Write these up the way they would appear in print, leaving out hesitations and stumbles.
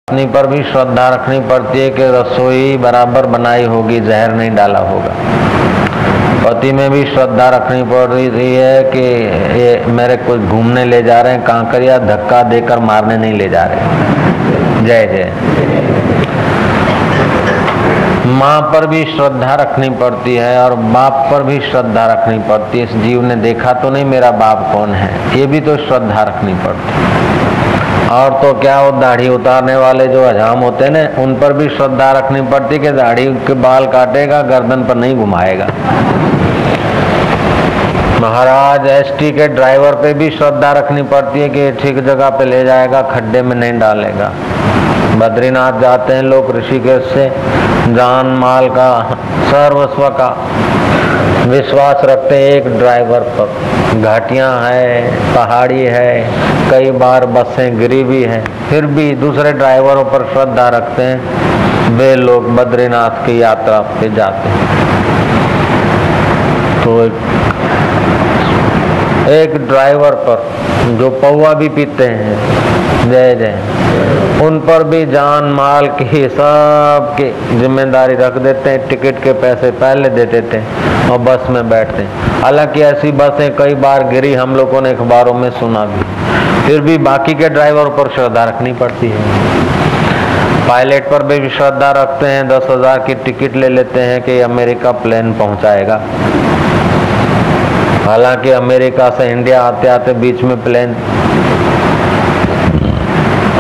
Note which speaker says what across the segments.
Speaker 1: पत्नी पर भी श्रद्धा रखनी पड़ती है कि रसोई बराबर बनाई होगी, जहर नहीं डाला होगा। पति में भी श्रद्धा रखनी पड़ रही है कि ये मेरे को घूमने ले जा रहे हैं, कांकरिया धक्का देकर मारने नहीं ले जा रहे। जय जय। माँ पर भी श्रद्धा रखनी पड़ती है और बाप पर भी श्रद्धा रखनी पड़ती है। इस जीव ने देखा तो नहीं मेरा बाप कौन है, ये भी तो श्रद्धा रखनी पड़ती है। और तो क्या, वो दाढ़ी उतारने वाले जो हजाम होते हैं ना, उन पर भी श्रद्धा रखनी पड़ती कि दाढ़ी के बाल काटेगा, गर्दन पर नहीं घुमाएगा। महाराज एसटी के ड्राइवर पे भी श्रद्धा रखनी पड़ती है कि ठीक जगह पे ले जाएगा, खड्डे में नहीं डालेगा। बद्रीनाथ जाते हैं लोग ऋषिकेश से, जान माल का सर्वस्व का विश्वास रखते हैं एक ड्राइवर पर। घाटियां है, पहाड़ी है, कई बार बसें गिरी भी हैं, फिर भी दूसरे ड्राइवरों पर श्रद्धा रखते हैं। वे लोग बद्रीनाथ की यात्रा पे जाते हैं। तो एक ड्राइवर पर जो पौवा भी पीते हैं, जय जय, उन पर भी जान माल की सब की जिम्मेदारी रख देते हैं। टिकट के पैसे पहले दे देते हैं और बस में बैठते हैं। हालांकि ऐसी बसें कई बार गिरी, हम लोगों ने अखबारों में सुना भी, फिर भी बाकी के ड्राइवर पर श्रद्धा रखनी पड़ती है। पायलट पर भी श्रद्धा रखते हैं, 10,000 की टिकट ले लेते हैं कि अमेरिका प्लेन पहुंचाएगा। हालांकि अमेरिका से इंडिया आते आते बीच में प्लेन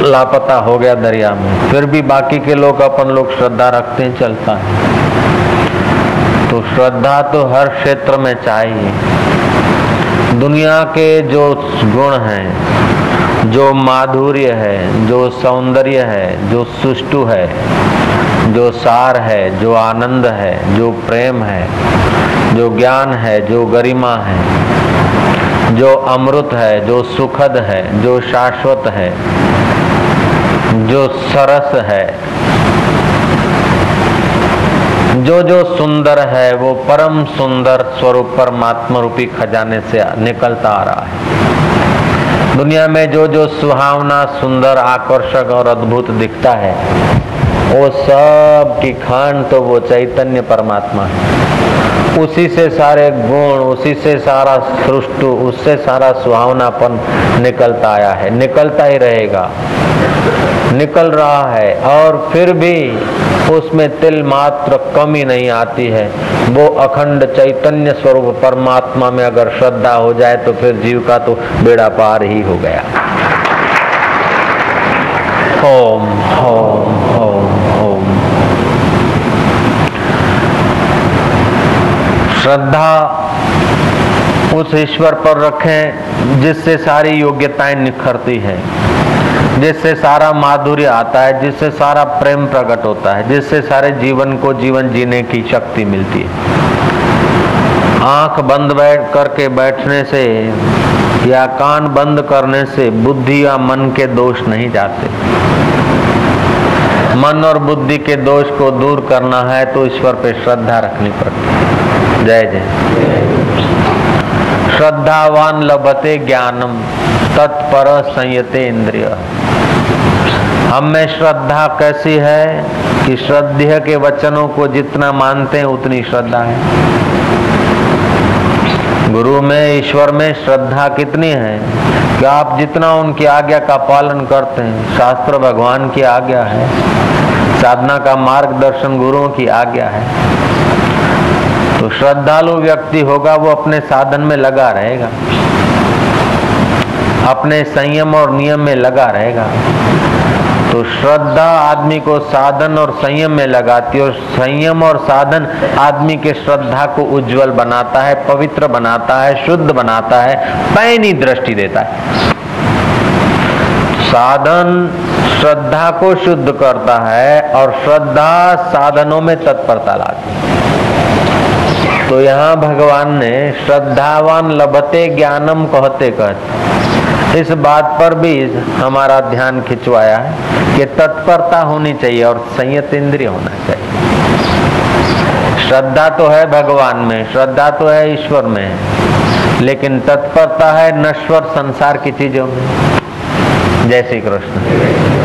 Speaker 1: लापता हो गया दरिया में, फिर भी बाकी के लोग अपन लोग श्रद्धा रखते हैं, चलता है। तो श्रद्धा तो हर क्षेत्र में चाहिए। दुनिया के जो गुण हैं, जो माधुर्य है, जो सौंदर्य है, जो सुष्टु है, जो सार है, जो आनंद है, जो प्रेम है, जो ज्ञान है, जो गरिमा है, जो अमृत है, जो सुखद है, जो शाश्वत है, जो सरस है, जो सुंदर है, वो परम सुंदर स्वरूप परमात्मा रूपी खजाने से निकलता आ रहा है। दुनिया में जो सुहावना, सुंदर, आकर्षक और अद्भुत दिखता है, वो सब की खान तो वो चैतन्य परमात्मा है। उसी से सारे गुण, उसी से सारा सृष्टि, उससे सारा सुहावनापन निकलता आया है, निकलता ही रहेगा, निकल रहा है। और फिर भी उसमें तिल मात्र कमी नहीं आती है। वो अखंड चैतन्य स्वरूप परमात्मा में अगर श्रद्धा हो जाए तो फिर जीव का तो बेड़ा पार ही हो गया। ओम ओम ओम ओम। श्रद्धा उस ईश्वर पर रखें जिससे सारी योग्यताएं निखरती है, जिससे सारा माधुर्य आता है, जिससे सारा प्रेम प्रकट होता है, जिससे सारे जीवन को जीवन जीने की शक्ति मिलती है। आंख बंद करके बैठने से या कान बंद करने से बुद्धि या मन के दोष नहीं जाते। मन और बुद्धि के दोष को दूर करना है तो ईश्वर पे श्रद्धा रखनी पड़ती है। जय जय। श्रद्धावान लभते ज्ञानम तत्पर संयते इंद्रिय। हम में श्रद्धा कैसी है कि श्रद्धेय के वचनों को जितना मानते हैं उतनी श्रद्धा है। गुरु में, ईश्वर में श्रद्धा कितनी है कि आप जितना उनकी आज्ञा का पालन करते हैं। शास्त्र भगवान की आज्ञा है, साधना का मार्गदर्शन गुरुओं की आज्ञा है। तो श्रद्धालु व्यक्ति होगा वो अपने साधन में लगा रहेगा, अपने संयम और नियम में लगा रहेगा। तो श्रद्धा आदमी को साधन और संयम में लगाती है, और संयम और साधन आदमी के श्रद्धा को उज्जवल बनाता है, पवित्र बनाता है, शुद्ध बनाता है, पैनी दृष्टि देता है। साधन श्रद्धा को शुद्ध करता है और श्रद्धा साधनों में तत्परता लाती है। तो यहाँ भगवान ने श्रद्धावान लभते ज्ञानम कहते कहते इस बात पर भी हमारा ध्यान खिंचवाया है कि तत्परता होनी चाहिए और संयत इंद्रिय होना चाहिए। श्रद्धा तो है भगवान में, श्रद्धा तो है ईश्वर में, लेकिन तत्परता है नश्वर संसार की चीजों में। जय श्री कृष्ण।